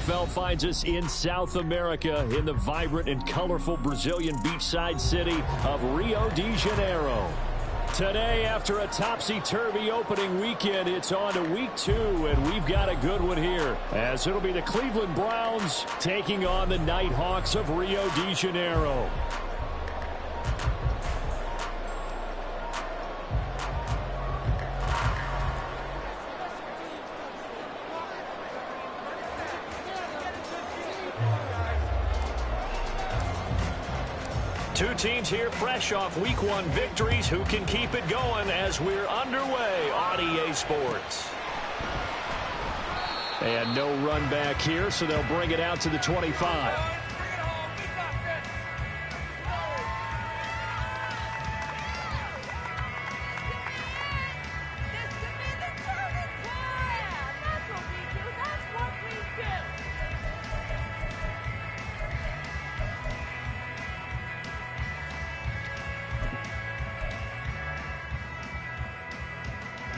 NFL finds us in South America in the vibrant and colorful Brazilian beachside city of Rio de Janeiro. Today, after a topsy-turvy opening weekend, it's on to week 2, and we've got a good one here, as it'll be the Cleveland Browns taking on the Nighthawks of Rio de Janeiro. Two teams here fresh off Week 1 victories. Who can keep it going as we're underway on EA Sports? And no run back here, so they'll bring it out to the 25.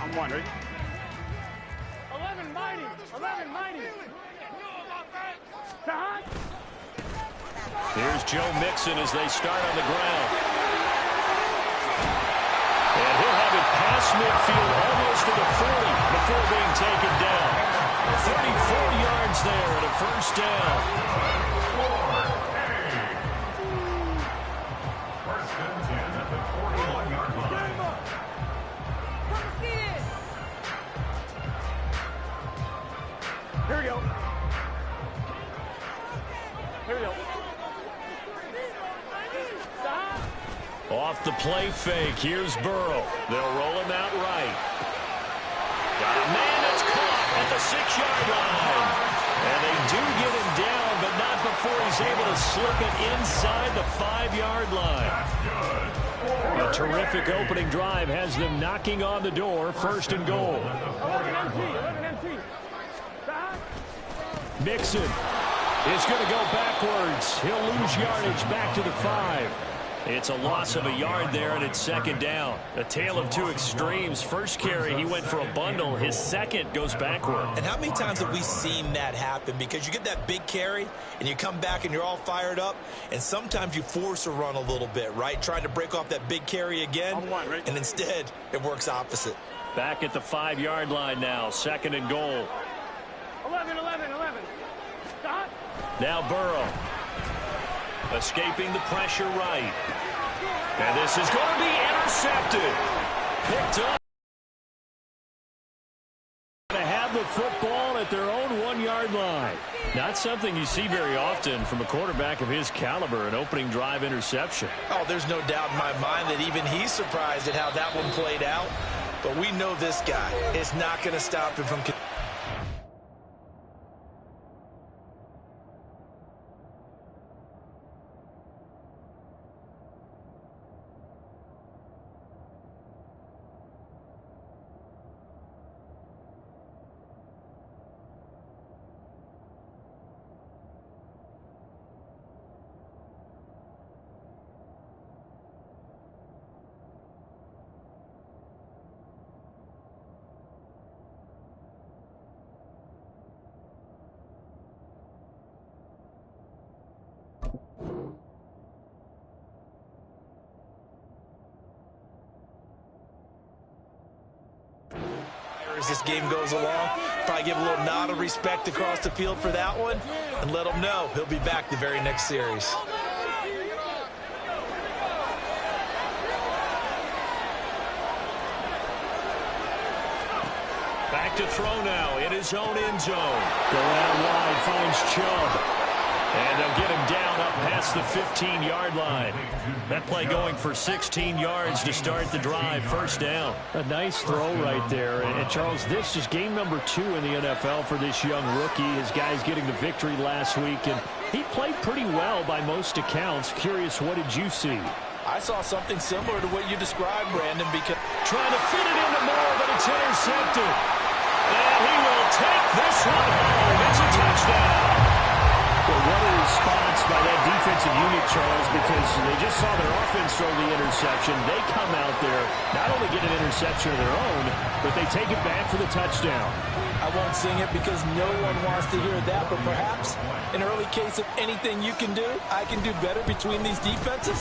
I'm wondering. 11 mighty. Here's Joe Mixon as they start on the ground. And he'll have it past midfield almost to the 40 before being taken down. 34 yards there and a first down. First and 10 at the 41-yard line. Here we go. Off the play fake, here's Burrow. They'll roll him out right. Got a man that's caught at the 6-yard line. And they do get him down, but not before he's able to slip it inside the 5-yard line. A terrific opening drive has them knocking on the door, first and goal. 11 empty. Mixon is going to go backwards. He'll lose yardage back to the 5. It's a loss of a yard there, and it's second down. A tale of two extremes. First carry, he went for a bundle. His second goes backward. And how many times have we seen that happen? Because you get that big carry, and you come back, and you're all fired up, and sometimes you force a run a little bit, right? Trying to break off that big carry again, and instead it works opposite. Back at the 5-yard line now, second and goal. 11. Stop. Now Burrow. Escaping the pressure right. And this is going to be intercepted. Picked up. To have the football at their own 1-yard line. Not something you see very often from a quarterback of his caliber, an opening drive interception. Oh, there's no doubt in my mind that even he's surprised at how that one played out. But we know this guy is not going to stop him from... As this game goes along, probably give a little nod of respect across the field for that one and let him know he'll be back the very next series. Back to throw now in his own end zone. Going out wide, finds Chubb. And they'll get him down up past the 15-yard line. That play going for 16 yards to start the drive, first down. A nice throw right there. And Charles, this is game number 2 in the NFL for this young rookie. His guys getting the victory last week, and he played pretty well by most accounts. Curious, what did you see? I saw something similar to what you described, Brandon, because trying to fit it into Moore, but it's intercepted. And he will take this one home. It's a touchdown. Well, what a response by that defensive unit, Charles, because they just saw their offense throw the interception. They come out there, not only get an interception of their own, but they take it back for the touchdown. I won't sing it because no one wants to hear that, but perhaps an early case of anything you can do, I can do better between these defenses.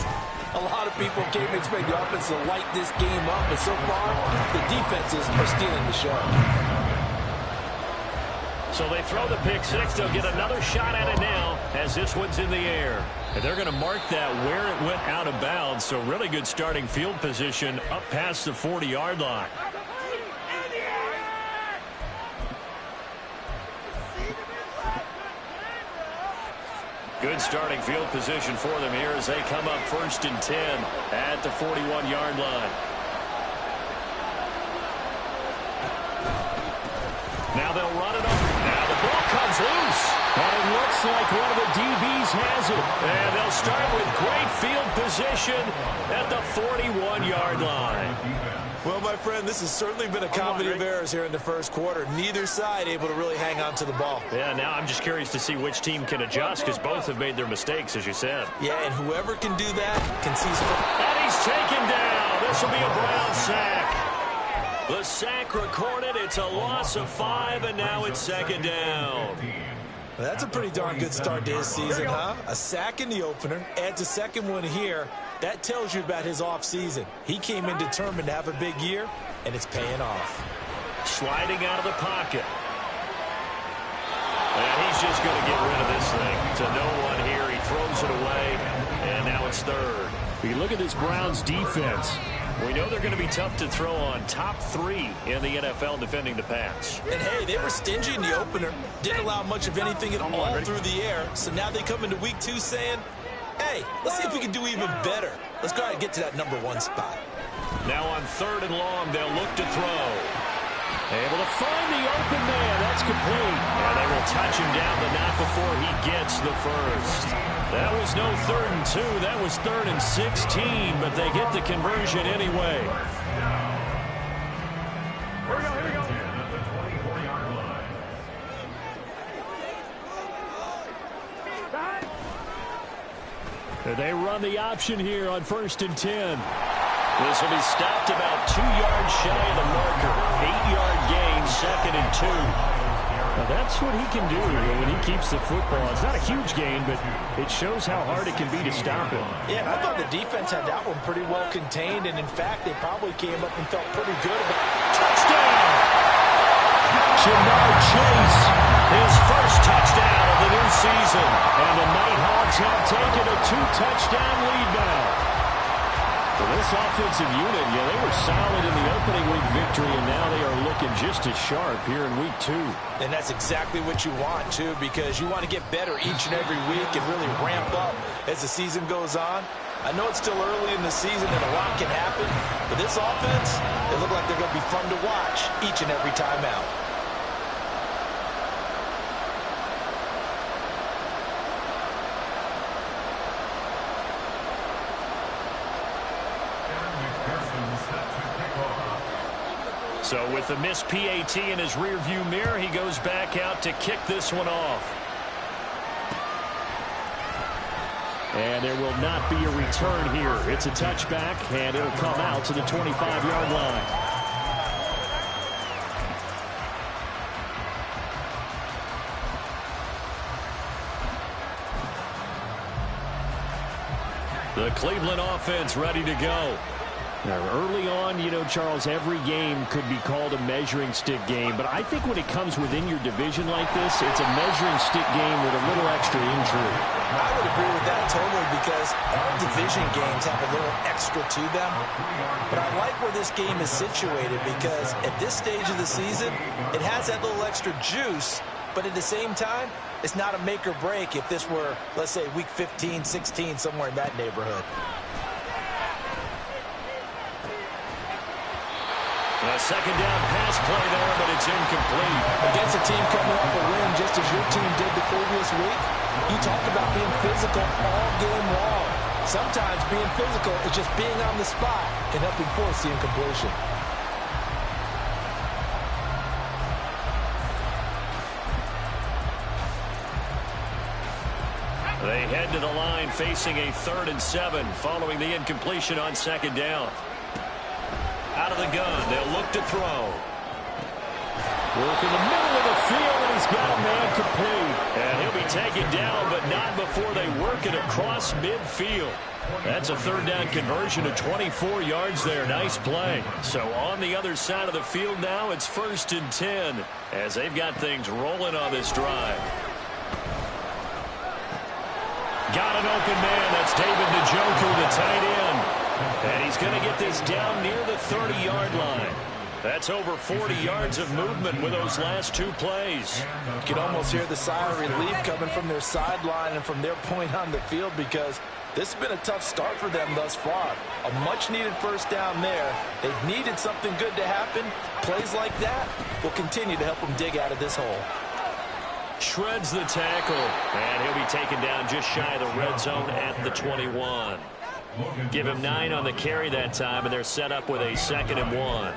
A lot of people came to expect the offense to light this game up, but so far, the defenses are stealing the show. So they throw the pick six. They'll get another shot at it now as this one's in the air. And they're going to mark that where it went out of bounds. So really good starting field position up past the 40-yard line. Good starting field position for them here as they come up 1st and 10 at the 41-yard line. Now they'll run it over. Now the ball comes loose. And it looks like one of the DBs has it. And they'll start with great field position at the 41-yard line. Well, my friend, this has certainly been a comedy of errors here in the first quarter. Neither side able to really hang on to the ball. Yeah, now I'm just curious to see which team can adjust because both have made their mistakes, as you said. Yeah, and whoever can do that can see some. And he's taken down. This will be a Brown sack. The sack recorded. It's a loss of 5, and now it's 2nd down. Well, that's a pretty darn good start to his season, huh? A sack in the opener, adds a second one here. That tells you about his offseason. He came in determined to have a big year, and it's paying off. Sliding out of the pocket. And he's just going to get rid of this thing to no one here. He throws it away, and now it's 3rd. You look at this Browns defense. We know they're going to be tough to throw on. Top 3 in the NFL defending the pass. And, hey, they were stingy in the opener. Didn't allow much of anything at all through the air. So now they come into week 2 saying, hey, let's see if we can do even better. Let's go ahead and get to that number 1 spot. Now on 3rd and long, they'll look to throw. Able to find the open man. That's complete. And they will touch him down, but not before he gets the first. That was no 3rd and 2. That was 3rd and 16, but they get the conversion anyway. Here we go, here we go. They run the option here on 1st and 10. This will be stopped about 2 yards shy of the marker. 8-yard gain, 2nd and 2. Now that's what he can do when he keeps the football. It's not a huge gain, but it shows how hard it can be to stop him. Yeah, I thought the defense had that one pretty well contained, and in fact, they probably came up and felt pretty good about it. Touchdown! Jamar Chase, his first touchdown of the new season. And the Nighthawks have taken a 2-touchdown lead now. For this offensive unit, yeah, they were solid in the opening week victory, and now they are looking just as sharp here in week 2. And that's exactly what you want, too, because you want to get better each and every week and really ramp up as the season goes on. I know it's still early in the season and a lot can happen, but this offense, they look like they're going to be fun to watch each and every time out. So with the missed PAT in his rearview mirror, he goes back out to kick this one off. And there will not be a return here. It's a touchback, and it'll come out to the 25-yard line. The Cleveland offense ready to go. Now, early on, you know, Charles, every game could be called a measuring stick game. But I think when it comes within your division like this, it's a measuring stick game with a little extra intrigue. I would agree with that totally because all division games have a little extra to them. But I like where this game is situated because at this stage of the season, it has that little extra juice. But at the same time, it's not a make or break if this were, let's say, week 15, 16, somewhere in that neighborhood. A second down pass play there, but it's incomplete. Against a team coming off a win just as your team did the previous week, you talked about being physical all game long. Sometimes being physical is just being on the spot and helping force the incompletion. They head to the line facing a 3rd and 7 following the incompletion on second down. Out of the gun, they'll look to throw. Work in the middle of the field, and he's got a man complete. And he'll be taken down, but not before they work it across midfield. That's a third down conversion of 24 yards there. Nice play. So on the other side of the field now, it's 1st and 10 as they've got things rolling on this drive. Got an open man. That's David Njoku, the tight end. And he's going to get this down near the 30-yard line. That's over 40 yards of movement with those last 2 plays. You can almost hear the sigh of relief coming from their sideline and from their point on the field, because this has been a tough start for them thus far. A much-needed first down there. They've needed something good to happen. Plays like that will continue to help them dig out of this hole. Shreds the tackle, and he'll be taken down just shy of the red zone at the 21. Give him 9 on the carry that time, and they're set up with a 2nd and 1.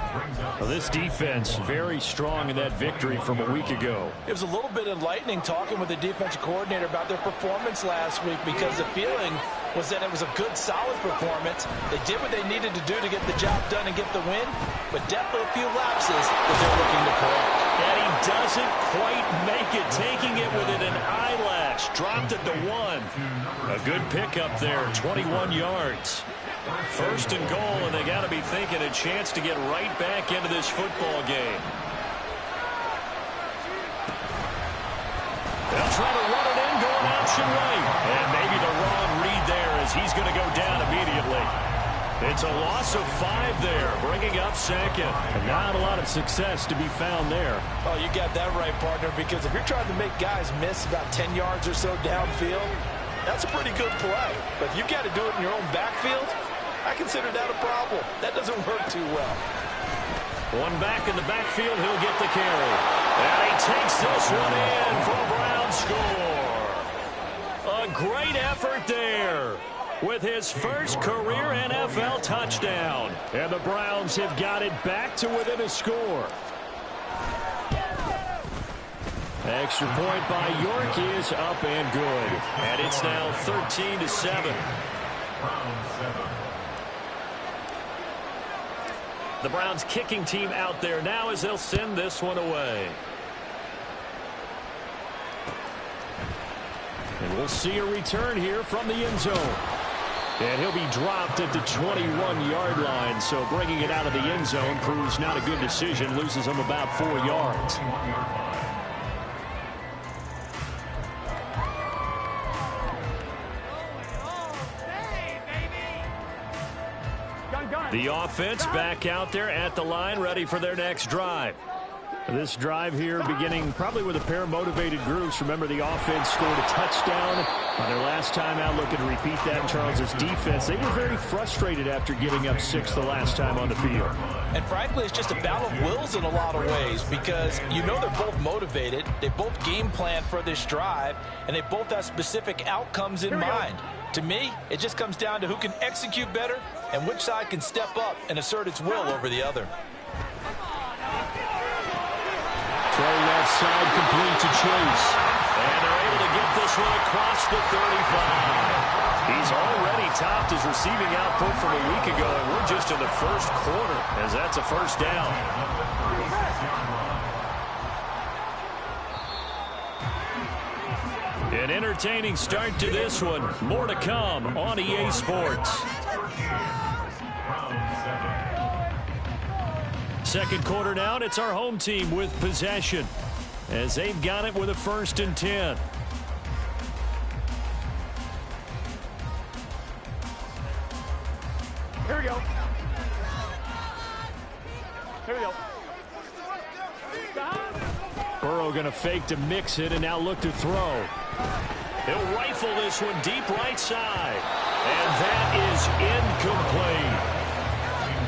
Well, this defense very strong in that victory from a week ago. It was a little bit enlightening talking with the defensive coordinator about their performance last week, because the feeling was that it was a good, solid performance. They did what they needed to do to get the job done and get the win, but definitely a few lapses that they're looking to correct. And he doesn't quite make it, taking it within an eyelash. Dropped it to 1. A good pickup there, 21 yards. 1st and goal, and they got to be thinking a chance to get right back into this football game. They'll try to run it in, going option right. And maybe the wrong read there, as he's going to go down immediately. It's a loss of 5 there, bringing up 2nd. And not a lot of success to be found there. Oh, you got that right, partner, because if you're trying to make guys miss about 10 yards or so downfield, that's a pretty good play. But if you've got to do it in your own backfield, I consider that a problem. That doesn't work too well. One back in the backfield, he'll get the carry. And he takes this one in for a Brown score. A great effort there with his first career NFL touchdown. And the Browns have got it back to within a score. Extra point by York is up and good. And it's now 13-7. The Browns kicking team out there now as they'll send this one away. And we'll see a return here from the end zone. And he'll be dropped at the 21-yard line. So bringing it out of the end zone proves not a good decision. Loses him about 4 yards. The offense back out there at the line, ready for their next drive. This drive here beginning probably with a pair of motivated groups. Remember, the offense scored a touchdown on their last time out. Looking to repeat that. Charles's defense, they were very frustrated after giving up 6 the last time on the field. And frankly, it's just a battle of wills in a lot of ways, because you know they're both motivated. They both game plan for this drive, and they both have specific outcomes in mind. To me, it just comes down to who can execute better and which side can step up and assert its will over the other. Throw left side complete to Chase. And they're able to get this one across the 35. He's already topped his receiving output from a week ago, and we're just in the first quarter as that's a first down. An entertaining start to this one. More to come on EA Sports. Second quarter now, and it's our home team with possession as they've got it with a 1st and 10. Here we go. Here we go. Burrow going to fake to mix it and now look to throw. He'll rifle this one deep right side. And that is incomplete.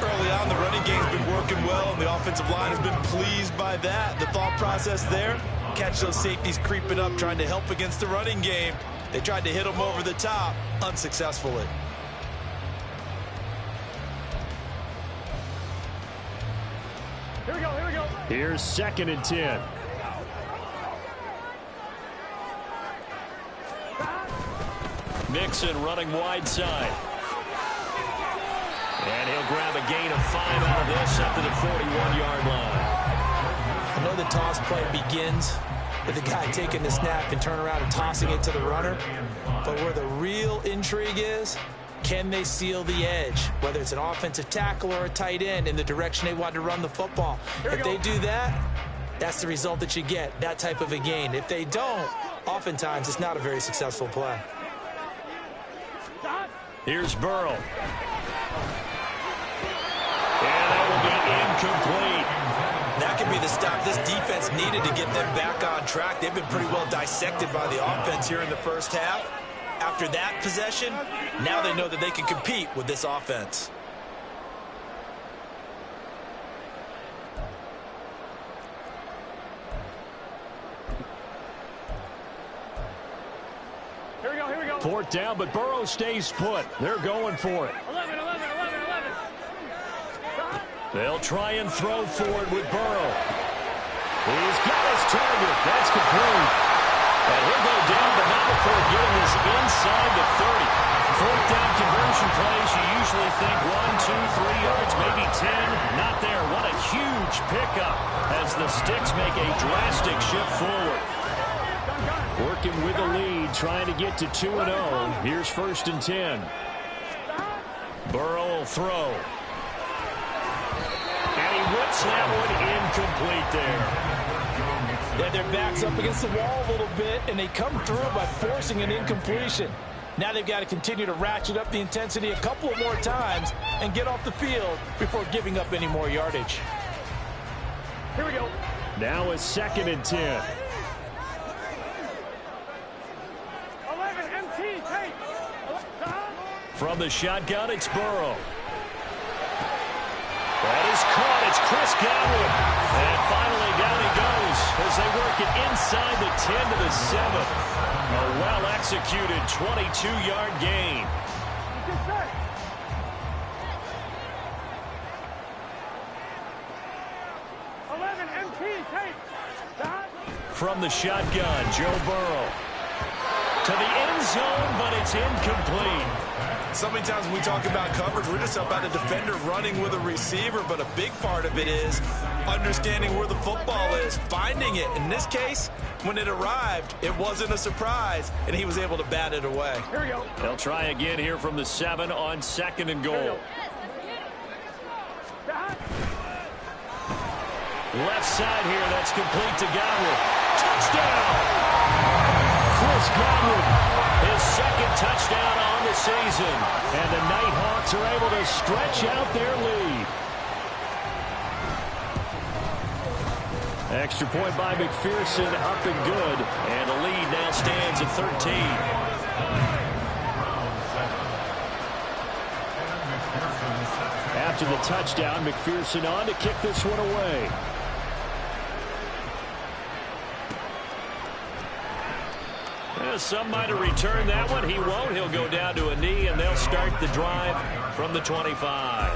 Early on, the running game's been working well, and the offensive line has been pleased by that. The thought process there, catch those safeties creeping up, trying to help against the running game. They tried to hit them over the top, unsuccessfully. Here we go, here we go. Here's 2nd and 10. Mixon running wide side. And he'll grab a gain of 5 out of this up to the 41-yard line. I know the toss play begins with the guy taking the snap and turn around and tossing it to the runner. But where the real intrigue is, can they seal the edge, whether it's an offensive tackle or a tight end, in the direction they want to run the football? If they do that, that's the result that you get, that type of a gain. If they don't, oftentimes it's not a very successful play. Here's Burrow. And that will be incomplete. That could be the stop this defense needed to get them back on track. They've been pretty well dissected by the offense here in the first half. After that possession, now they know that they can compete with this offense. Here we go, here we go. Fourth down, but Burrow stays put. They're going for it. 11. They'll try and throw forward with Burrow. He's got his target. That's complete. And he'll go down, but not before getting this inside the 30. Fourth down conversion plays, you usually think 1, 2, 3 yards, maybe 10. Not there. What a huge pickup as the Sticks make a drastic shift forward. Working with a lead, trying to get to 2-0. Here's 1st and 10. Burrow will throw. And he whips that one incomplete there. Yeah, their back's up against the wall a little bit, and they come through by forcing an incompletion. Now they've got to continue to ratchet up the intensity a couple of more times and get off the field before giving up any more yardage. Here we go. Now it's 2nd and 10. 11, MT, take. From the shotgun, it's Burrow. That is caught. It's Chris Godwin. And finally down he goes as they work it inside the 10 to the 7. A well-executed 22-yard gain. 11, MT, take. From the shotgun, Joe Burrow. To the end zone, but it's incomplete. So many times when we talk about coverage, we're just about a defender running with a receiver, but a big part of it is understanding where the football is, finding it. In this case, when it arrived, it wasn't a surprise, and he was able to bat it away. Here we go. They'll try again here from the 7 on 2nd and goal. Left side here, that's complete to Godwin. Touchdown! Chris Godwin, his 2nd touchdown on the season. And the Nighthawks are able to stretch out their lead. Extra point by McPherson, up and good. And the lead now stands at 13. After the touchdown, McPherson on to kick this one away. Some might have returned that one. He won't. He'll go down to a knee, and they'll start the drive from the 25.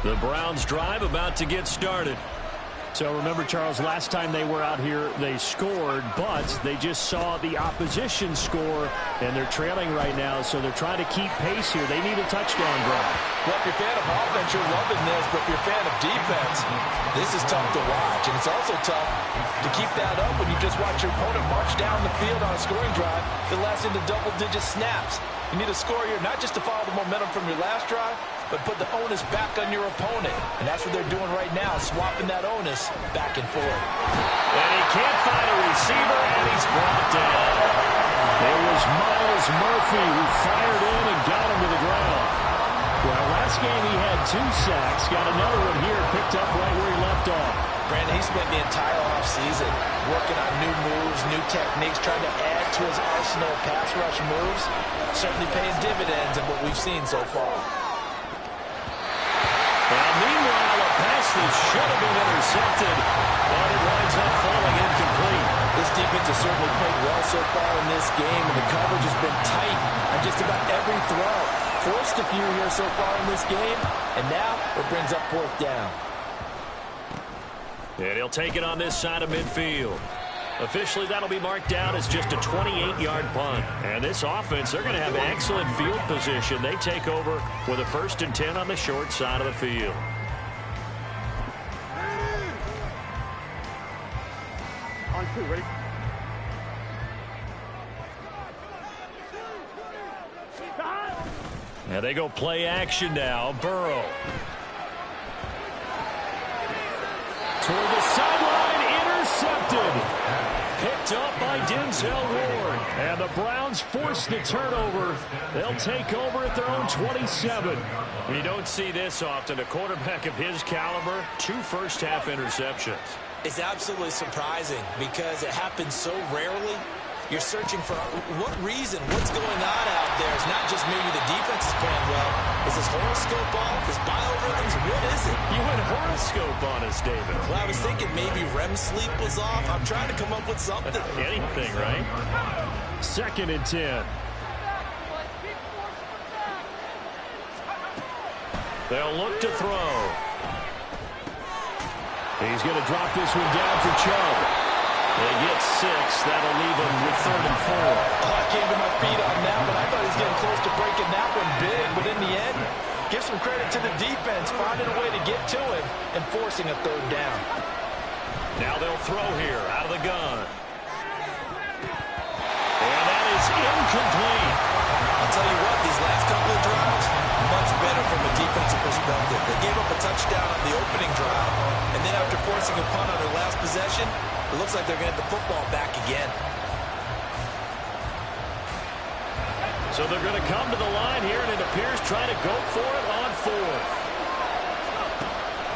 The Browns drive about to get started. So remember, Charles, last time they were out here, they scored, but they just saw the opposition score, and they're trailing right now, so they're trying to keep pace here. They need a touchdown drive. Well, if you're a fan of offense, you're loving this, but if you're a fan of defense, this is tough to watch, and it's also tough to keep that up when you just watch your opponent march down the field on a scoring drive that lasts into double-digit snaps. You need a score here, not just to follow the momentum from your last drive, but put the onus back on your opponent. And that's what they're doing right now, swapping that onus back and forth. And he can't find a receiver, and he's brought down. It was Miles Murphy who fired in and got him to the ground. Well, last game he had 2 sacks. Got another one here, picked up right where he left off. Brandon, he spent the entire offseason working on new moves, new techniques, trying to add to his arsenal of pass rush moves. Certainly paying dividends in what we've seen so far. And meanwhile, a pass that should have been intercepted, but it winds up falling incomplete. This defense has certainly played well so far in this game, and the coverage has been tight on just about every throw. Forced a few here so far in this game, and now it brings up 4th down. And he'll take it on this side of midfield. Officially, that'll be marked down as just a 28-yard punt. And this offense, they're going to have excellent field position. They take over with a 1st and 10 on the short side of the field. On 2, ready? Now they go play action now. Burrow. Toward the sideline, intercepted. Picked up by Denzel Ward. And the Browns force the turnover. They'll take over at their own 27. You don't see this often. A quarterback of his caliber, 2 first-half interceptions. It's absolutely surprising because it happens so rarely. You're searching for what reason, what's going on out there. It's not just maybe the defense is playing well. Is this horoscope off? Is biorhythms? What is it? You went horoscope on us, David. Well, I was thinking maybe REM sleep was off. I'm trying to come up with something. Anything, right? 2nd and 10. They'll look to throw. He's going to drop this one down for Chubb. They get 6. That'll leave him with 3rd and 4. Oh, I came to my feet on that one. I thought he was getting close to breaking that one big, but in the end, give some credit to the defense, finding a way to get to him and forcing a 3rd down. Now they'll throw here out of the gun. And that is incomplete. I'll tell you what, these last couple of drives, much better from a defensive perspective. They gave up a touchdown on the opening drive, and then after forcing a punt on their last possession, it looks like they're going to get the football back again. So they're going to come to the line here, and it appears trying to go for it on 4th.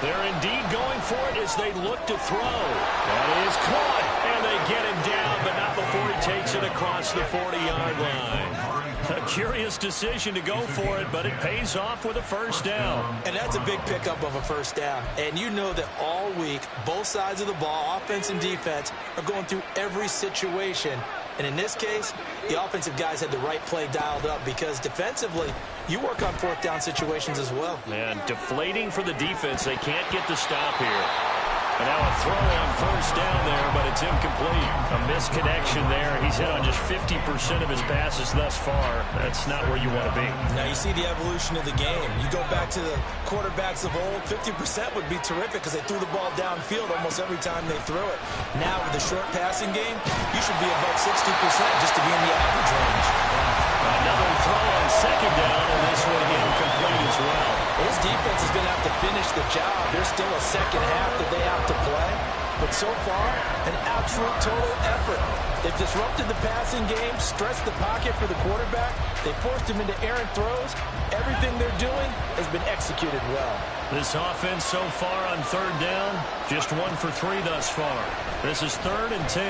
They're indeed going for it as they look to throw. That is caught, and they get him down, but not before he takes it across the 40-yard line. A curious decision to go for it, but it pays off with a 1st down. And that's a big pickup of a 1st down. And you know that all week, both sides of the ball, offense and defense, are going through every situation. And in this case, the offensive guys had the right play dialed up because defensively, you work on 4th down situations as well. And deflating for the defense. They can't get the stop here. And now a throw on 1st down there, but it's incomplete. A misconnection there. He's hit on just 50% of his passes thus far. That's not where you want to be. Now you see the evolution of the game. You go back to the quarterbacks of old, 50% would be terrific because they threw the ball downfield almost every time they threw it. Now with the short passing game, you should be above 60% just to be in the average range. Another throw on 2nd down, and this one incomplete as well. This defense is going to have to finish the job. There's still a 2nd half that they have to play. But so far, an absolute total effort. They've disrupted the passing game, stretched the pocket for the quarterback. They forced him into errant throws. Everything they're doing has been executed well. This offense so far on 3rd down, just 1 for 3 thus far. This is 3rd and 10.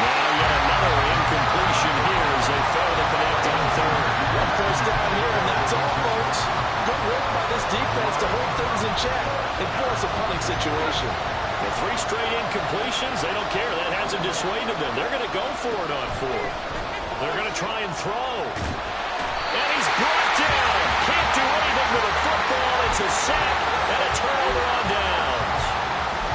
Now yet another incompletion here as they fail to connect on 3rd. 1 first down here, and that's all, folks. Good work by this defense to hold things in check and force a punting situation. With 3 straight incompletions, they don't care. That hasn't dissuaded them. They're going to go for it on 4th. They're going to try and throw. And he's brought down. Can't do anything with a football. It's a sack and a turnover on downs.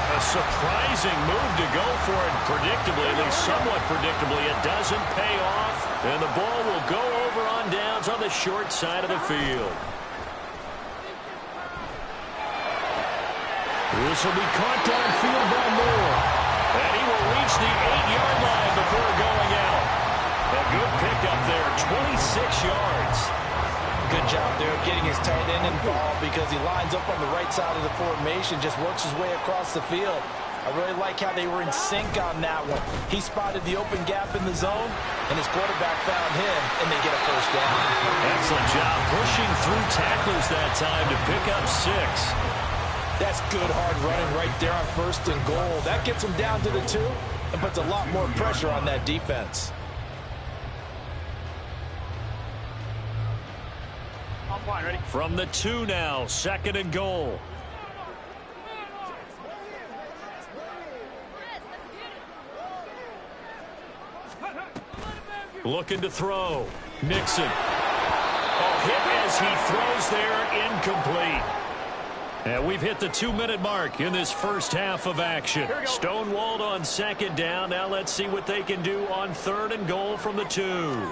A surprising move to go for it predictably, at least somewhat predictably. It doesn't pay off, and the ball will go over on downs on the short side of the field. This will be caught downfield by Moore. And he will reach the 8-yard line before going out. A good pickup there, 26 yards. Good job there of getting his tight end involved because he lines up on the right side of the formation, just works his way across the field. I really like how they were in sync on that one. He spotted the open gap in the zone, and his quarterback found him, and they get a 1st down. Excellent job pushing through tacklers that time to pick up 6. That's good hard running right there on 1st and goal. That gets them down to the 2 and puts a lot more pressure on that defense. Ready? From the 2 now, 2nd and goal. Looking to throw. Nixon. Oh, hit as he throws there, incomplete. And we've hit the 2-minute mark in this first half of action. Stonewalled on second down. Now let's see what they can do on 3rd and goal from the 2.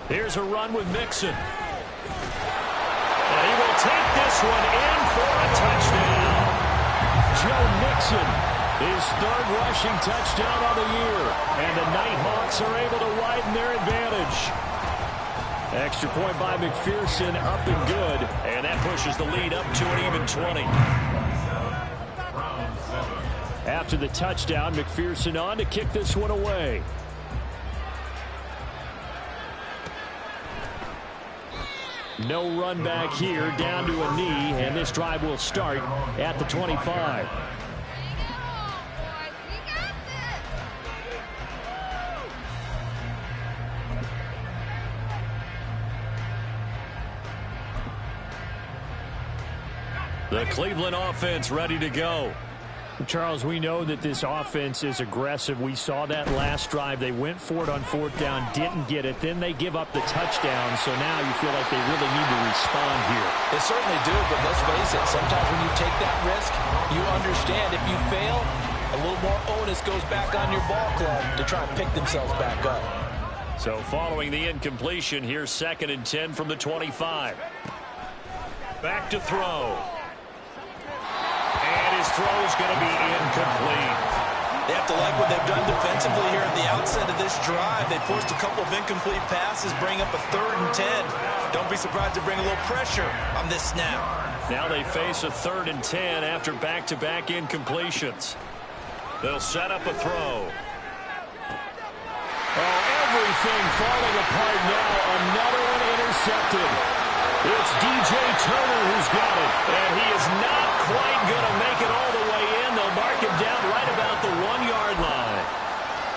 Here's a run with Mixon. And he will take this one in for a touchdown. Joe Mixon, his 3rd rushing touchdown of the year. And the Nighthawks are able to widen their advantage. Extra point by McPherson, up and good. And that pushes the lead up to an even 20. After the touchdown, McPherson on to kick this one away. No run back here, down to a knee, and this drive will start at the 25. The Cleveland offense ready to go. Charles, we know that this offense is aggressive. We saw that last drive. They went for it on 4th down, didn't get it. Then they give up the touchdown, so now you feel like they really need to respond here. They certainly do, but let's face it, sometimes when you take that risk, you understand if you fail, a little more onus goes back on your ball club to try and pick themselves back up. So following the incompletion, here's 2nd and 10 from the 25. Back to throw. And his throw is going to be incomplete. They have to like what they've done defensively here at the outset of this drive. They forced a couple of incomplete passes, bring up a 3rd and 10. Don't be surprised to bring a little pressure on this snap. Now they face a 3rd and 10 after back-to-back incompletions. They'll set up a throw. Oh, everything falling apart now. Another one intercepted. It's DJ Turner who's got it, and he is not quite going to make it all the way in. They'll mark him down right about the 1-yard line.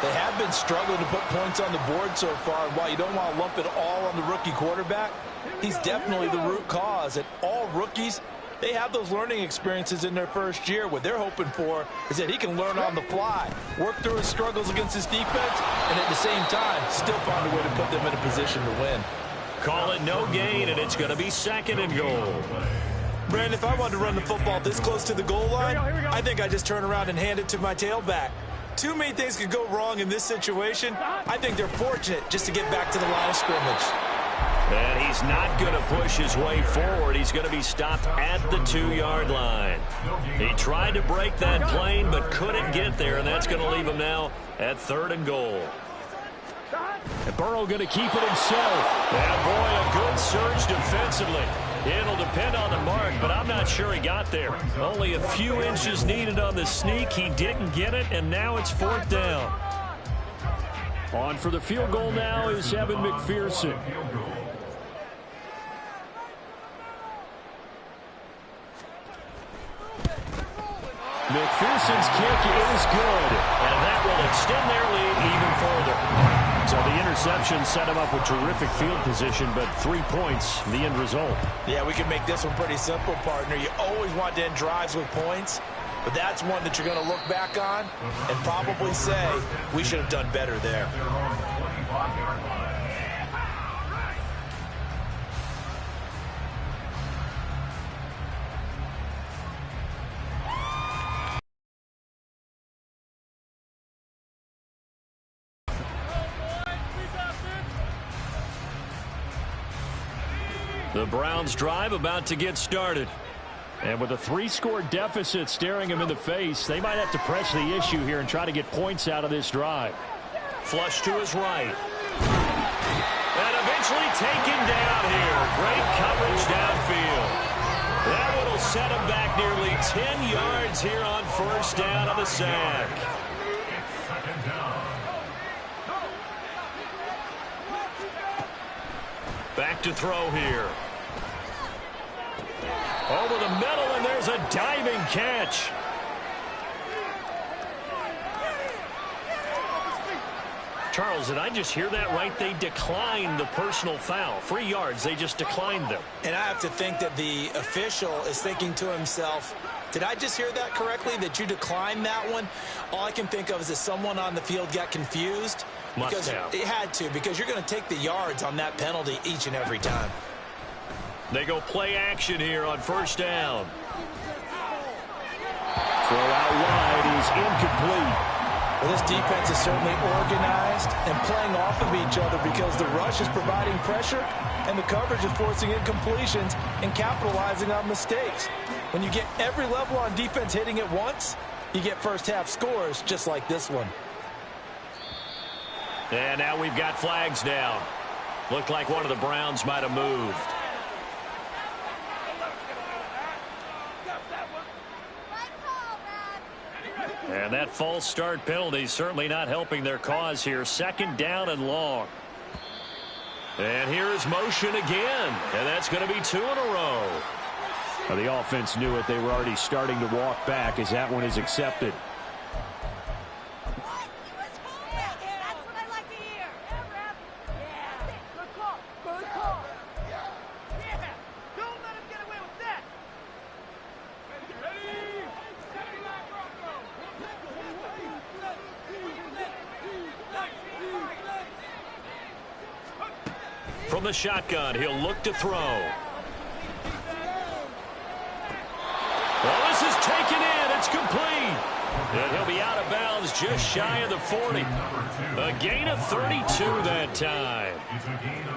They have been struggling to put points on the board so far, and while you don't want to lump it all on the rookie quarterback, he's definitely the root cause. And all rookies, they have those learning experiences in their first year. What they're hoping for is that he can learn on the fly, work through his struggles against his defense, and at the same time, still find a way to put them in a position to win. Call it no gain, and it's going to be 2nd and goal. Brandon, if I wanted to run the football this close to the goal line, I think I just turn around and hand it to my tailback. Too many things could go wrong in this situation. I think they're fortunate just to get back to the line of scrimmage. And he's not going to push his way forward. He's going to be stopped at the 2-yard line. He tried to break that plane but couldn't get there, and that's going to leave him now at 3rd and goal. And Burrow going to keep it himself. And boy, a good surge defensively. It'll depend on the mark, but I'm not sure he got there. Only a few inches needed on the sneak. He didn't get it, and now it's 4th down. On for the field goal now is Evan McPherson. McPherson's kick is good, and that will extend their lead even further. So the interception set him up with terrific field position, but 3 points, the end result. Yeah, we can make this one pretty simple, partner. You always want to end drives with points, but that's one that you're going to look back on and probably say, we should have done better there. The Browns drive about to get started. And with a 3-score deficit staring them in the face, they might have to press the issue here and try to get points out of this drive. Flush to his right. And eventually taken down here. Great coverage downfield. That one will set him back nearly 10 yards here on 1st down on the sack. Back to throw here. Over the middle, and there's a diving catch. Charles, did I just hear that right? They declined the personal foul. 3 yards, they just declined them. And I have to think that the official is thinking to himself, did I just hear that correctly, that you declined that one? All I can think of is that someone on the field got confused. Must have. It had to, because you're going to take the yards on that penalty each and every time. They go play action here on first down. Throw out wide is incomplete. Well, this defense is certainly organized and playing off of each other because the rush is providing pressure and the coverage is forcing incompletions and capitalizing on mistakes. When you get every level on defense hitting at once, you get first half scores just like this one. And now we've got flags down. Looked like one of the Browns might have moved. And that false start penalty certainly not helping their cause here. Second down and long. And here is motion again. And that's going to be 2 in a row. Well, the offense knew it. They were already starting to walk back as that one is accepted. From the shotgun, he'll look to throw. Well, this is taken in. It's complete. And he'll be out of bounds just shy of the 40. A gain of 32 that time.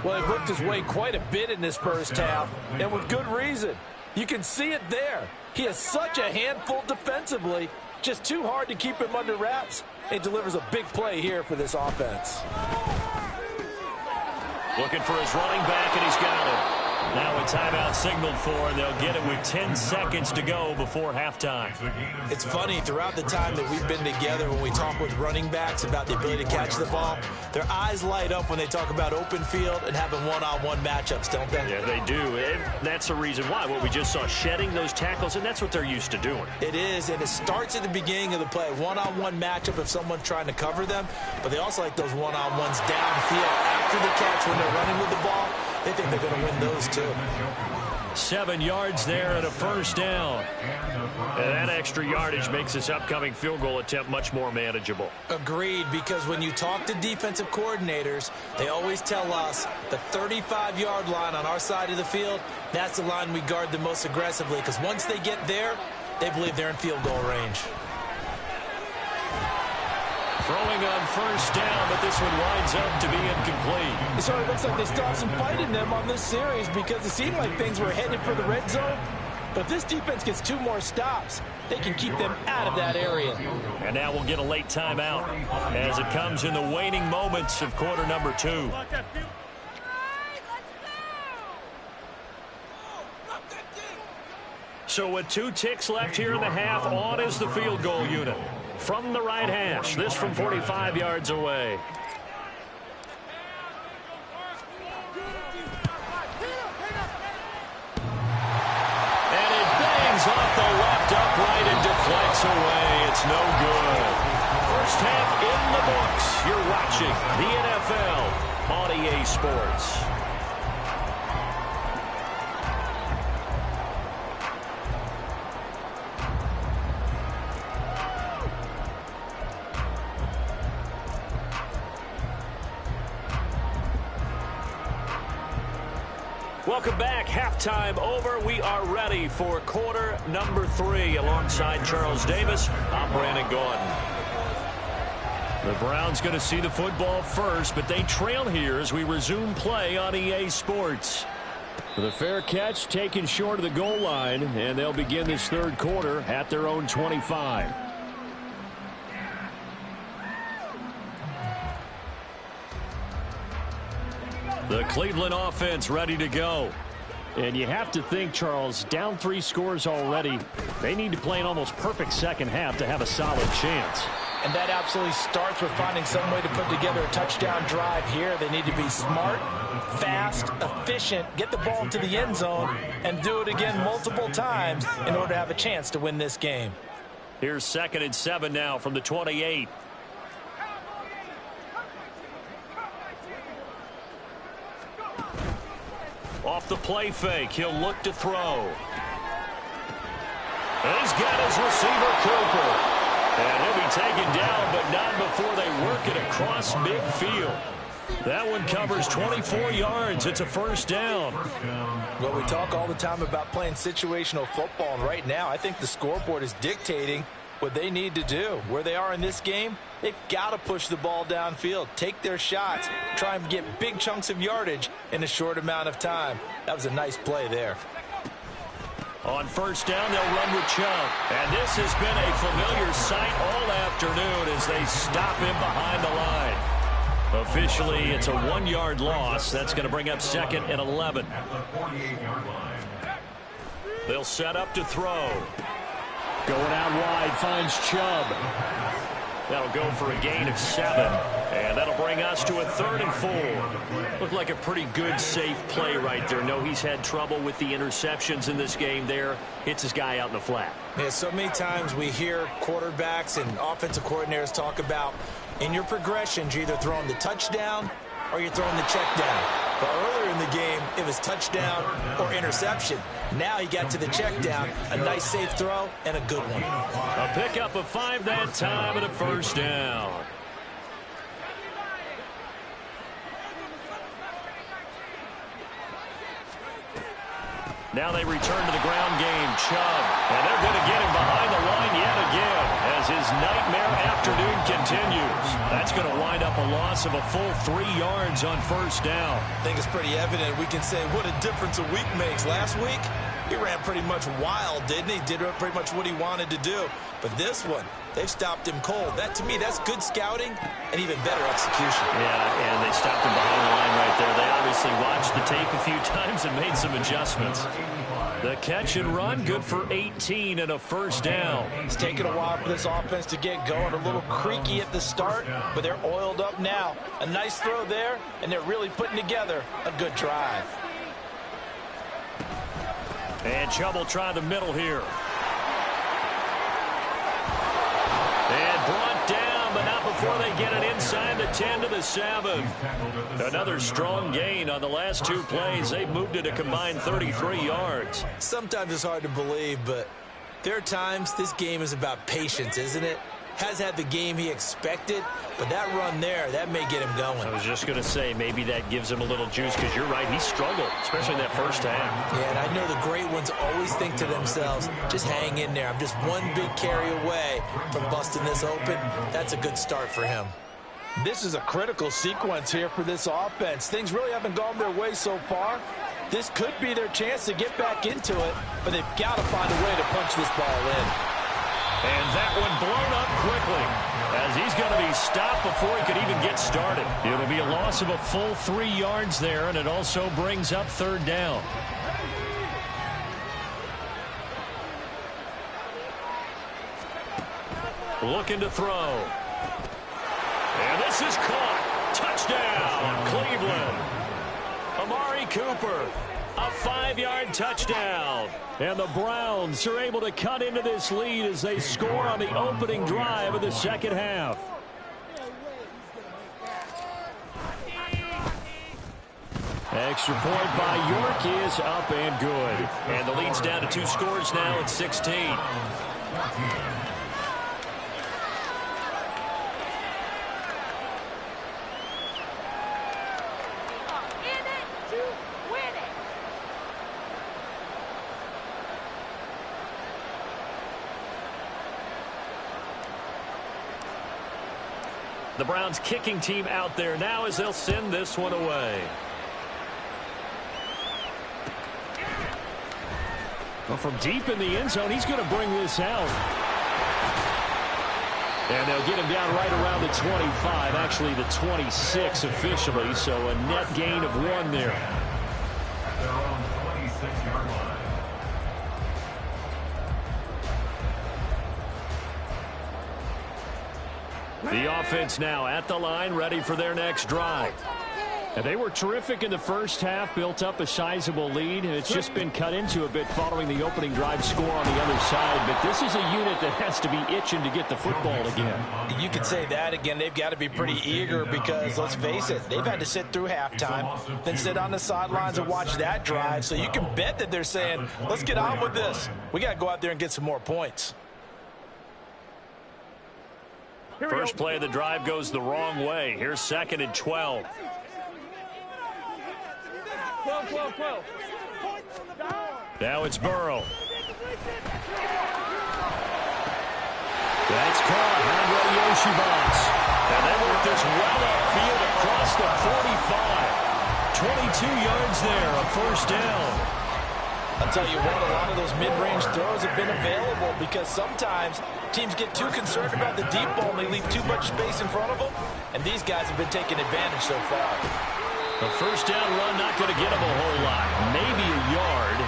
Well, he worked his way quite a bit in this first half, and with good reason. You can see it there. He is such a handful defensively. Just too hard to keep him under wraps. It delivers a big play here for this offense. Looking for his running back, and he's got it. Now a timeout signaled for, and they'll get it with 10 seconds to go before halftime. It's funny, throughout the time that we've been together when we talk with running backs about the ability to catch the ball, their eyes light up when they talk about open field and having one-on-one matchups, don't they? Yeah, they do. And that's the reason why. What we just saw, shedding those tackles, and that's what they're used to doing. It is, and it starts at the beginning of the play. One-on-one matchup if someone's trying to cover them, but they also like those one-on-ones downfield after the catch when they're running with the ball. They think they're going to win those, too. 7 yards there and a first down. And that extra yardage makes this upcoming field goal attempt much more manageable. Agreed, because when you talk to defensive coordinators, they always tell us the 35-yard line on our side of the field, that's the line we guard the most aggressively, because once they get there, they believe they're in field goal range. Throwing on first down, but this one winds up to be incomplete. It sort of looks like they still have some fight in them on this series because it seemed like things were headed for the red zone. But if this defense gets 2 more stops, they can keep them out of that area. And now we'll get a late timeout as it comes in the waning moments of quarter number 2. So with 2 ticks left here in the half, on is the field goal unit. From the right hash, this from 45 yards away. And it bangs off the left upright and deflects away. It's no good. First half in the books. You're watching the NFL on EA Sports. Welcome back. Halftime over. We are ready for quarter number 3. Alongside Charles Davis, I'm Brandon Gordon. The Browns going to see the football first, but they trail here as we resume play on EA Sports. The fair catch taken short of the goal line, and they'll begin this third quarter at their own 25. The Cleveland offense ready to go. And you have to think, Charles, down 3 scores already. They need to play an almost perfect second half to have a solid chance. And that absolutely starts with finding some way to put together a touchdown drive here. They need to be smart, fast, efficient, get the ball to the end zone, and do it again multiple times in order to have a chance to win this game. Here's 2nd and 7 now from the 28. Off the play fake, he'll look to throw. And he's got his receiver, Cooper. And he'll be taken down, but not before they work it across midfield. That one covers 24 yards. It's a first down. Well, we talk all the time about playing situational football, and right now I think the scoreboard is dictating what they need to do. Where they are in this game, they've got to push the ball downfield, take their shots, try and get big chunks of yardage in a short amount of time. That was a nice play there. On first down, they'll run with Chubb. And this has been a familiar sight all afternoon as they stop him behind the line. Officially, it's a 1-yard loss. That's going to bring up 2nd and 11. They'll set up to throw. Going out wide, finds Chubb. That'll go for a gain of 7. And that'll bring us to a 3rd and 4. Looked like a pretty good, safe play right there. No, he's had trouble with the interceptions in this game there. Hits his guy out in the flat. Yeah, so many times we hear quarterbacks and offensive coordinators talk about in your progressions, you're either throwing the touchdown or you're throwing the check down. But earlier in the game, it was touchdown or interception. Now he got to the check down, a nice safe throw, and a good one. A pickup of 5 that time and a first down. Now they return to the ground game. Chubb. And they're going to get him behind the line yet again as his nightmare afternoon continues. That's going to wind up a loss of a full 3 yards on first down. I think it's pretty evident. We can say what a difference a week makes. Last week, he ran pretty much wild, didn't he? Did pretty much what he wanted to do. But this one, they've stopped him cold. That, to me, that's good scouting and even better execution. Yeah, and they stopped him behind the line right there. They obviously watched the tape a few times and made some adjustments. The catch and run, good for 18 and a first down. It's taken a while for this offense to get going. A little creaky at the start, but they're oiled up now. A nice throw there, and they're really putting together a good drive. And Chubb will try the middle here. And brought down, but not before they get it inside the 10 to the 7. Another strong gain on the last 2 plays. They've moved it a combined 33 yards. Sometimes it's hard to believe, but there are times this game is about patience, isn't it? Has had the game he expected, but that run there, that may get him going. I was just going to say, maybe that gives him a little juice, because you're right, he struggled, especially in that first half. Yeah, and I know the great ones always think to themselves, just hang in there. I'm just one big carry away from busting this open. That's a good start for him. This is a critical sequence here for this offense. Things really haven't gone their way so far. This could be their chance to get back into it, but they've got to find a way to punch this ball in. And that one blown up quickly as he's going to be stopped before he could even get started. It'll be a loss of a full 3 yards there, and it also brings up 3rd down. Looking to throw. And this is caught. Touchdown, Cleveland. Amari Cooper. A 5-yard touchdown. And the Browns are able to cut into this lead as they score on the opening drive of the second half. Extra point by York is up and good. And the lead's down to 2 scores now at 16. The Browns kicking team out there now as they'll send this one away. Well, from deep in the end zone, he's going to bring this out. And they'll get him down right around the 25, actually the 26 officially, so a net gain of 1 there. Their own 26-yard line. The offense now at the line, ready for their next drive. And they were terrific in the first half, built up a sizable lead, and it's just been cut into a bit following the opening drive score on the other side. But this is a unit that has to be itching to get the football again. You could say that again. They've got to be pretty eager because, let's face it, they've had to sit through halftime, then sit on the sidelines and watch that drive. So you can bet that they're saying, let's get on with this. We got to go out there and get some more points. First play of the drive goes the wrong way. Here's 2nd and 12. 12. Now it's Burrow. That's caught. Andre Yoshibans. And they work this well upfield across the 45. 22 yards there, a first down. I'll tell you what, a lot of those mid-range throws have been available because sometimes teams get too concerned about the deep ball and they leave too much space in front of them, and these guys have been taking advantage so far. A first down run, not going to get them a whole lot. Maybe a yard.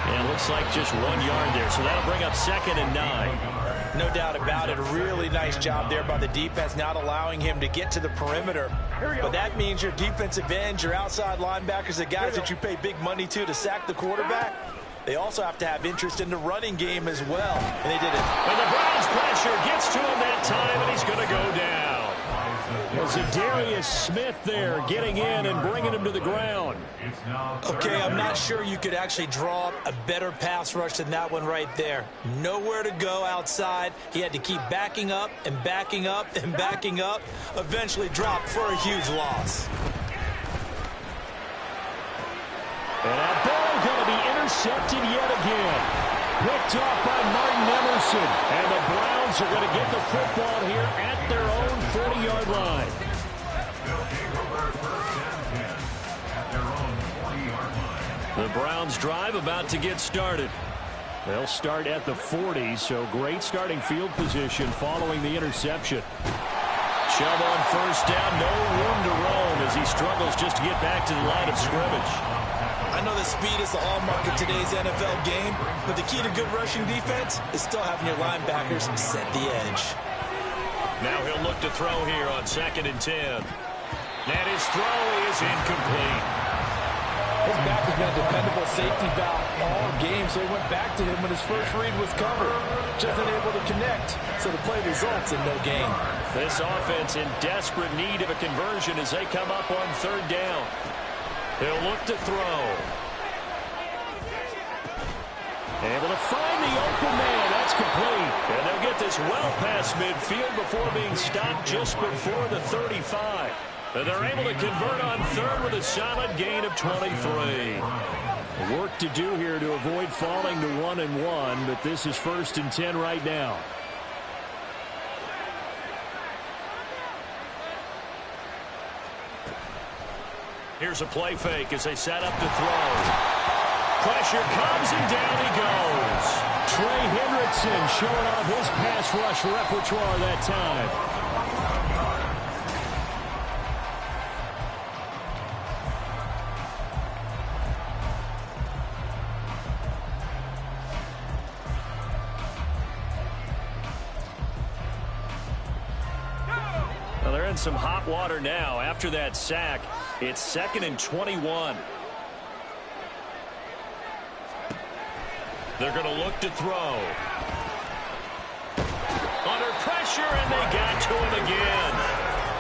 And it looks like just 1 yard there, so that'll bring up 2nd and 9. No doubt about it. A really nice job there by the defense, not allowing him to get to the perimeter. But that means your defensive ends, your outside linebackers, the guys that you pay big money to sack the quarterback, they also have to have interest in the running game as well. And they did it. And the Browns pressure gets to him that time, and he's going to go down. Well, Zadarius Smith there getting in and bringing him to the ground. Okay, I'm not sure you could actually draw up a better pass rush than that one right there. Nowhere to go outside. He had to keep backing up and backing up and backing up. Eventually dropped for a huge loss. And that ball going to be intercepted yet again. Picked off by Martin Emerson. And the Browns are going to get the football here at their own 40-yard line. The Browns drive about to get started. They'll start at the 40, so great starting field position following the interception. Chubb on first down, no room to roam as he struggles just to get back to the line of scrimmage. I know that speed is the hallmark of today's NFL game, but the key to good rushing defense is still having your linebackers set the edge. Now he'll look to throw here on 2nd and 10. And his throw is incomplete. His back has been a dependable safety valve all game, so he went back to him when his first read was covered. Just unable to connect, so the play results in no gain. This offense in desperate need of a conversion as they come up on 3rd down. He'll look to throw. Able to find the open man. That's complete. And they'll get this well past midfield before being stopped just before the 35. And they're able to convert on 3rd with a solid gain of 23. Work to do here to avoid falling to 1-1, but this is 1st and 10 right now. Here's a play fake as they set up to throw. Pressure comes and down he goes. Trey Hendrickson showing off his pass rush repertoire that time. Well, they're in some hot water now after that sack. It's 2nd and 21. They're going to look to throw. Under pressure, and they got to him again.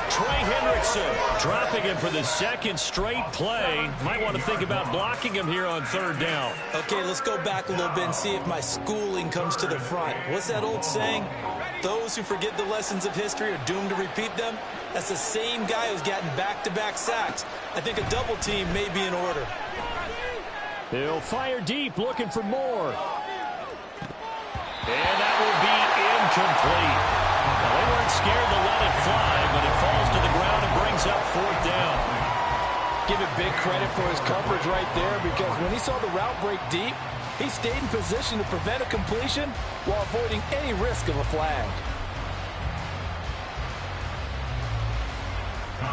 Trey Hendrickson dropping him for the 2nd straight play. Might want to think about blocking him here on 3rd down. Okay, let's go back a little bit and see if my schooling comes to the front. What's that old saying? Those who forget the lessons of history are doomed to repeat them. That's the same guy who's gotten back-to-back sacks. I think a double team may be in order. He'll fire deep, looking for more. And that will be incomplete. Now, they weren't scared to let it fly, but it falls to the ground and brings up 4th down. Give it big credit for his coverage right there, because when he saw the route break deep, he stayed in position to prevent a completion while avoiding any risk of a flag.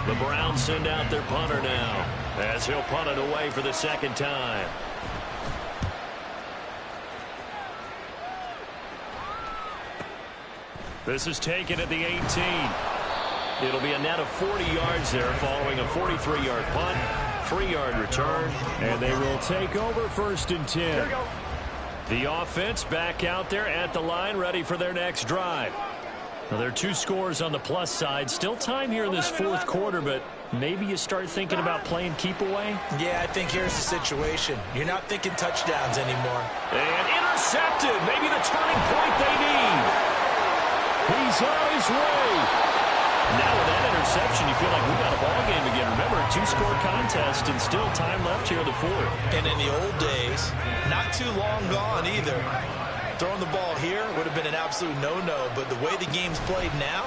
The Browns send out their punter now, as he'll punt it away for the 2nd time. This is taken at the 18. It'll be a net of 40 yards there following a 43-yard punt, 3-yard return, and they will take over 1st and 10. The offense back out there at the line, ready for their next drive. Now, there are 2 scores on the plus side. Still time here in this 4th quarter, but maybe you start thinking about playing keep away? Yeah, I think here's the situation. You're not thinking touchdowns anymore. And intercepted. Maybe the turning point they need. He's on his way. Now with that interception, you feel like we got a ball game again. Remember, a two-score contest and still time left here in the fourth. And in the old days, not too long gone either. Throwing the ball here would have been an absolute no-no, but the way the game's played now,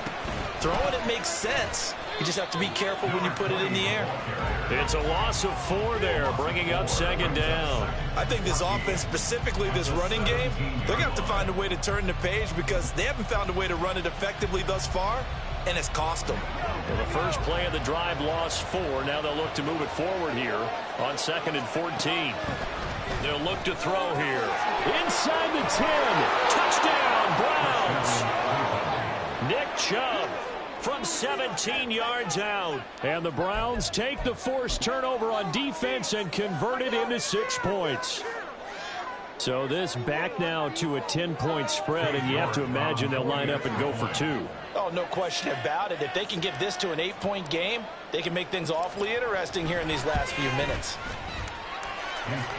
throwing it makes sense. You just have to be careful when you put it in the air. It's a loss of 4 there, bringing up second down. I think this offense, specifically this running game, they're going to have to find a way to turn the page because they haven't found a way to run it effectively thus far, and it's cost them. Well, the first play of the drive lost 4. Now they'll look to move it forward here on 2nd and 14. They'll look to throw here. Inside the 10. Touchdown, Browns. Nick Chubb from 17 yards out. And the Browns take the forced turnover on defense and convert it into 6 points. So this back now to a 10-point spread, and you have to imagine they'll line up and go for 2. Oh, no question about it. If they can get this to an 8-point game, they can make things awfully interesting here in these last few minutes.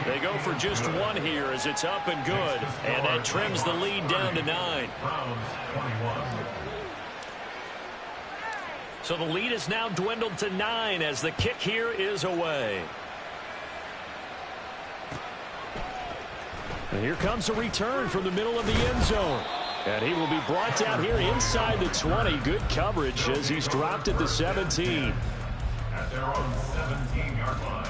They go for just 1 here as it's up and good, and that trims the lead down to 9. So the lead is now dwindled to 9 as the kick here is away. And here comes a return from the middle of the end zone. And he will be brought down here inside the 20. Good coverage as he's dropped at the 17. At their own 17-yard line.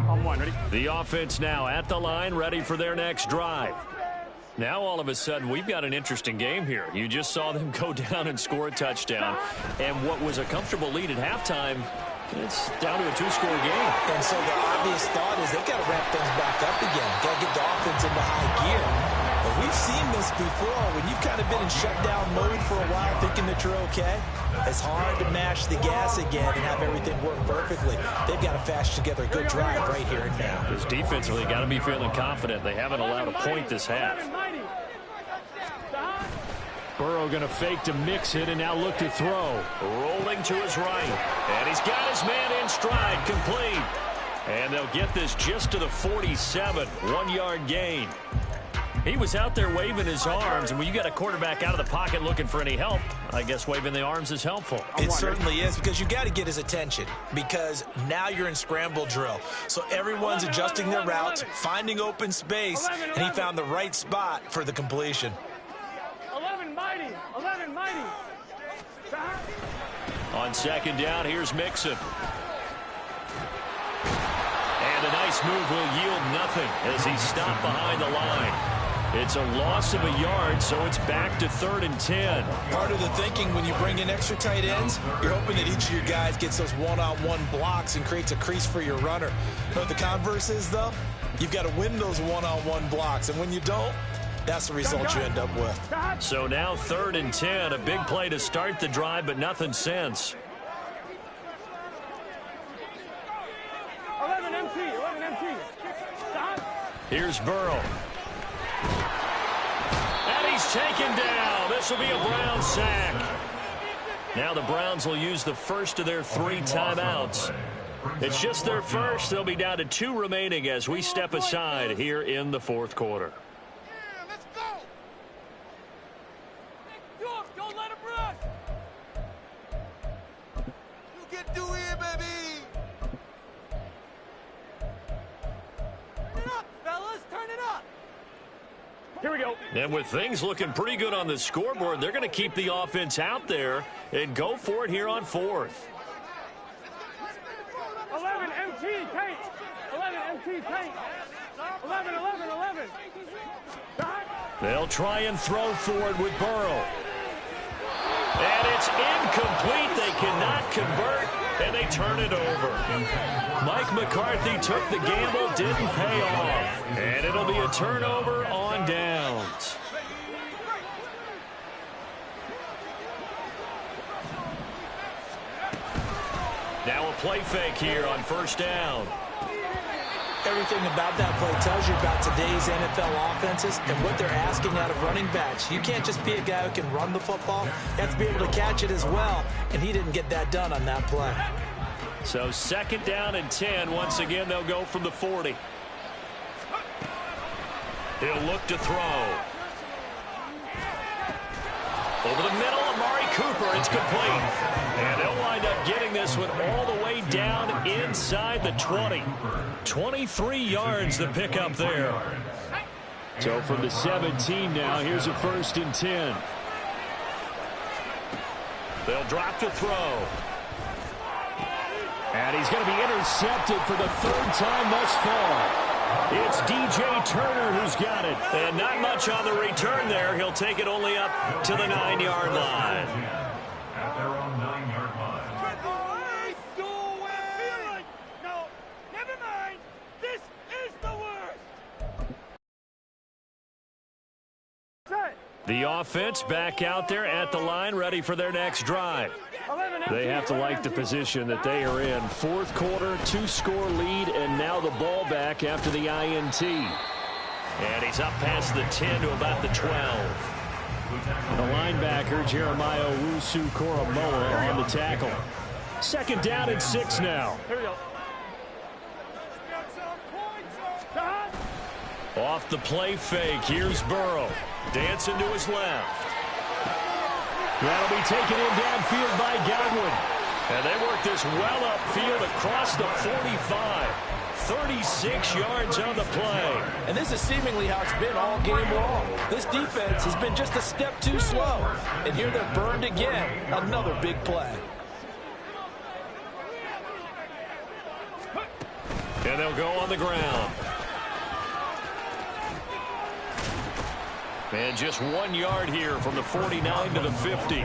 On 1, ready? The offense now at the line, ready for their next drive. Now all of a sudden we've got an interesting game here. You just saw them go down and score a touchdown. And what was a comfortable lead at halftime, it's down to a 2-score game. And so the obvious thought is they've got to ramp things back up again. Got to get the offense into high gear. But we've seen this before. When you've kind of been in shutdown mode for a while thinking that you're okay, it's hard to mash the gas again and have everything work perfectly. They've got to fashion together a good drive right here and now. Because defensively, got to be feeling confident. They haven't allowed a point this half. Burrow going to fake to mix it and now look to throw. Rolling to his right. And he's got his man in stride, complete. And they'll get this just to the 47, 1-yard gain. He was out there waving his arms, and when you got a quarterback out of the pocket looking for any help, I guess waving the arms is helpful. It certainly is, because you got to get his attention, because now you're in scramble drill. So everyone's adjusting their routes, finding open space, and he found the right spot for the completion. 11 mighty. 11 mighty. On second down, here's Mixon. And a nice move will yield nothing as he's stopped behind the line. It's a loss of a yard, so it's back to 3rd and 10. Part of the thinking when you bring in extra tight ends, you're hoping that each of your guys gets those one-on-one blocks and creates a crease for your runner. You know what the converse is, though? You've got to win those one-on-one blocks, and when you don't, that's the result you end up with. So now 3rd and 10, a big play to start the drive, but nothing since. 11 MT. 11 MT. Here's Burrow. And he's taken down. This will be a Brown sack. Now the Browns will use the first of their 3 timeouts. It's just their first. They'll be down to 2 remaining as we step aside here in the 4th quarter. Let's go. Don't let him rush. You get through here, baby. Turn it up, fellas. Turn it up. Here we go. And with things looking pretty good on the scoreboard, they're going to keep the offense out there and go for it here on 4th. 11 MT tank. 11 MT tank. 11. They'll try and throw for it with Burrow. And it's incomplete. They cannot convert, and they turn it over. Mike McCarthy took the gamble, didn't pay off. And it'll be a turnover on downs. Now a play fake here on 1st down. Everything about that play tells you about today's NFL offenses and what they're asking out of running backs. You can't just be a guy who can run the football. You have to be able to catch it as well, and he didn't get that done on that play. So 2nd down and 10. Once again, they'll go from the 40. He'll look to throw. Over the middle, Amari Cooper. It's complete. And they'll wind up getting this one all the way down inside the 20. 23 yards to pick up there. So from the 17 now, here's a 1st and 10. They'll drop to throw. And he's going to be intercepted for the 3rd time thus far. It's DJ Turner who's got it. And not much on the return there. He'll take it only up to the 9-yard line. At their own 9-yard line. No, never mind. This is the worst. The offense back out there at the line, ready for their next drive. They have to like the position that they are in. 4th quarter, 2-score lead, and now the ball back after the INT. And he's up past the 10 to about the 12. The linebacker, Jeremiah Owusu-Koramoah, on the tackle. 2nd down and 6 now. Here we go. Off the play fake, here's Burrow. Dancing to his left. That'll be taken in downfield by Godwin. And they work this well upfield across the 45. 36 yards on the play. And this is seemingly how it's been all game long. This defense has been just a step too slow. And here they're burned again. Another big play. And they'll go on the ground. And just 1 yard here from the 49 to the 50.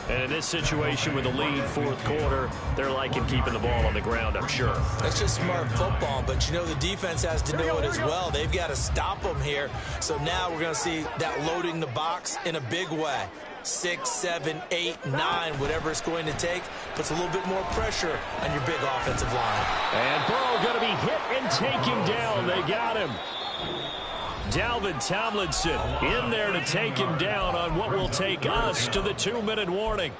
And in this situation with the lead 4th quarter, they're liking keeping the ball on the ground, I'm sure. That's just smart football, but you know the defense has to know it as well. They've got to stop them here. So now we're going to see that loading the box in a big way. 6, 7, 8, 9, whatever it's going to take, puts a little bit more pressure on your big offensive line. And Burrow going to be hit and taken down. They got him. Dalvin Tomlinson in there to take him down on what will take us to the 2-minute warning.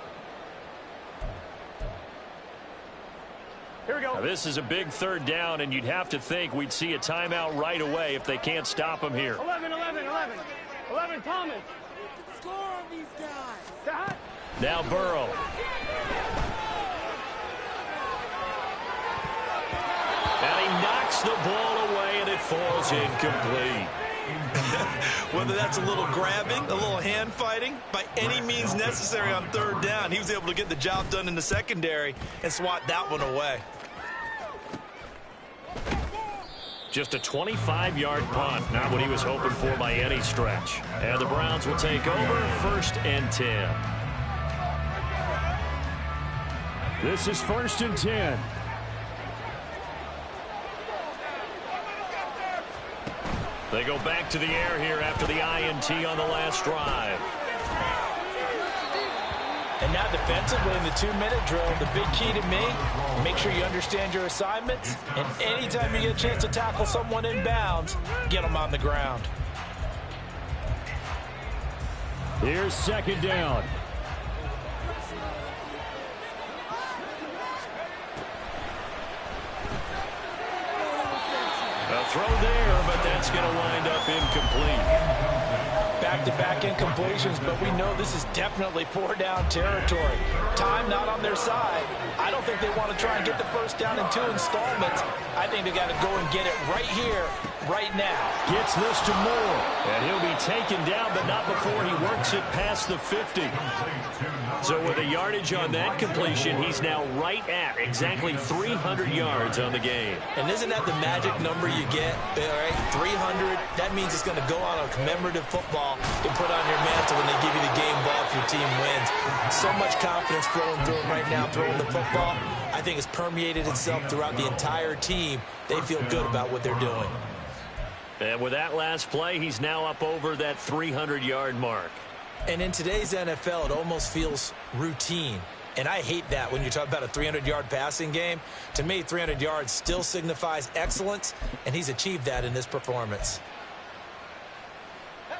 Here we go. Now, this is a big 3rd down, and you'd have to think we'd see a timeout right away if they can't stop him here. 11, Thomas. Score on these guys. Now Burrow. And he knocks the ball away, and it falls incomplete. Whether that's a little grabbing, a little hand fighting, by any means necessary on 3rd down, he was able to get the job done in the secondary and swat that one away. Just a 25-yard punt, not what he was hoping for by any stretch. And the Browns will take over 1st and 10. This is 1st and 10. They go back to the air here after the INT on the last drive. And now defensively in the 2-minute drill, the big key to me, make sure you understand your assignments. And anytime you get a chance to tackle someone in bounds, get them on the ground. Here's 2nd down. A throw there, but that's going to wind up incomplete. Back-to-back incompletions, but we know this is definitely 4-down territory. Time not on their side. I don't think they want to try and get the 1st down in 2 installments. I think they got to go and get it right here, right now. Gets this to Moore. And he'll be taken down, but not before he works it past the 50. So with a yardage on that completion, he's now right at exactly 300 yards on the game. And isn't that the magic number you get? All right, 300, that means it's going to go on a commemorative football to put on your mantle when they give you the game ball if your team wins. So much confidence flowing through him right now, throwing the football. I think it's permeated itself throughout the entire team. They feel good about what they're doing. And with that last play, he's now up over that 300-yard mark. And in today's NFL, it almost feels routine. And I hate that when you talk about a 300-yard passing game. To me, 300 yards still signifies excellence, and he's achieved that in this performance.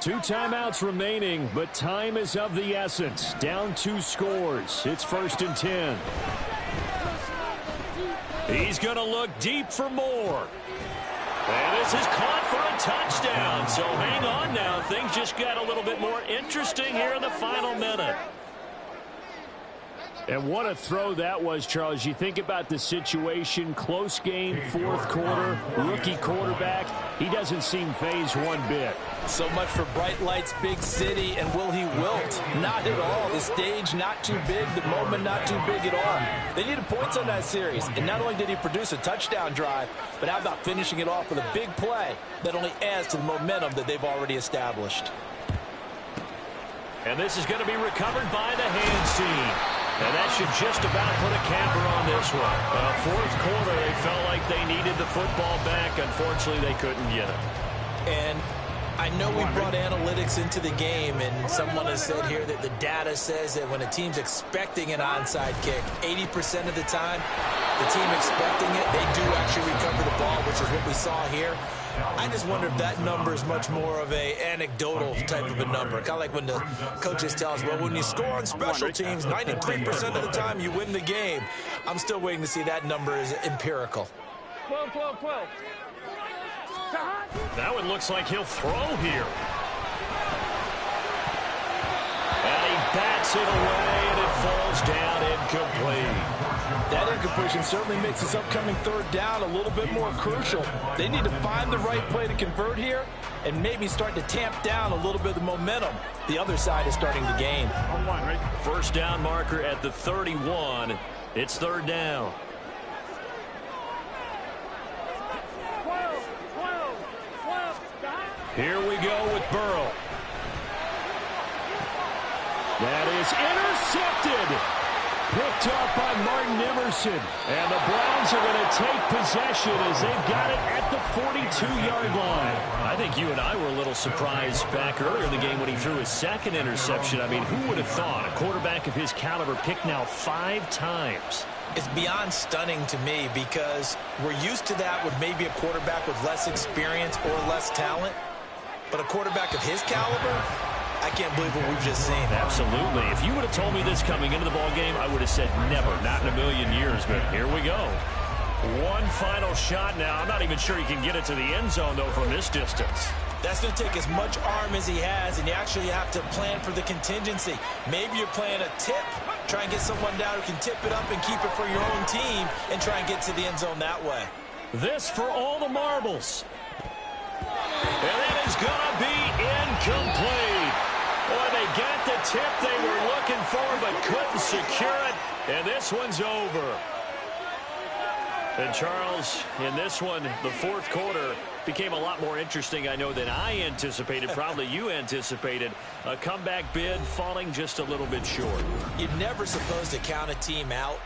2 timeouts remaining, but time is of the essence. Down 2 scores. It's 1st and 10. He's going to look deep for more. And this is caught for a touchdown. So hang on now. Things just got a little bit more interesting here in the final minute. And what a throw that was, Charles. You think about the situation, close game, fourth quarter, rookie quarterback. He doesn't seem fazed one bit. So much for bright lights, big city, and will he wilt? Not at all. The stage not too big, the moment not too big at all. They needed points on that series, and not only did he produce a touchdown drive, but how about finishing it off with a big play that only adds to the momentum that they've already established. And this is going to be recovered by the hands team. And that should just about put a capper on this one. Fourth quarter, they felt like they needed the football back. Unfortunately, they couldn't get it. And I know we brought analytics into the game, and someone has said here that the data says that when a team's expecting an onside kick, 80% of the time, the team expecting it, they do actually recover the ball, which is what we saw here. I just wonder if that number is much more of a anecdotal type of a number. Kind of like when the coaches tell us, well, when you score on special teams, 93% of the time you win the game. I'm still waiting to see that number is empirical. 12, 12, 12. That one looks like he'll throw here. And he bats it away, and it falls down incomplete. That incompletion certainly makes this upcoming third down a little bit more crucial. They need to find the right play to convert here and maybe start to tamp down a little bit of the momentum the other side is starting to gain. First down marker at the 31. It's third down. 12, 12, 12. Here we go with Burrow. That is intercepted. Picked up by Martin Emerson. And the Browns are going to take possession as they've got it at the 42-yard line. I think you and I were a little surprised back earlier in the game when he threw his second interception. I mean, who would have thought a quarterback of his caliber picked now 5 times? It's beyond stunning to me because we're used to that with maybe a quarterback with less experience or less talent. But a quarterback of his caliber, I can't believe what we've just seen. Absolutely. If you would have told me this coming into the ball game, I would have said never, not in a million years. But here we go. One final shot now. I'm not even sure he can get it to the end zone, though, from this distance. That's going to take as much arm as he has, and you actually have to plan for the contingency. Maybe you're playing a tip. Try and get someone down who can tip it up and keep it for your own team and try and get to the end zone that way. This for all the marbles. And that is going to be incomplete. Boy, they got the tip they were looking for but couldn't secure it. And this one's over. And Charles, in this one, the fourth quarter became a lot more interesting, I know, than I anticipated. Probably you anticipated. A comeback bid falling just a little bit short. You're never supposed to count a team out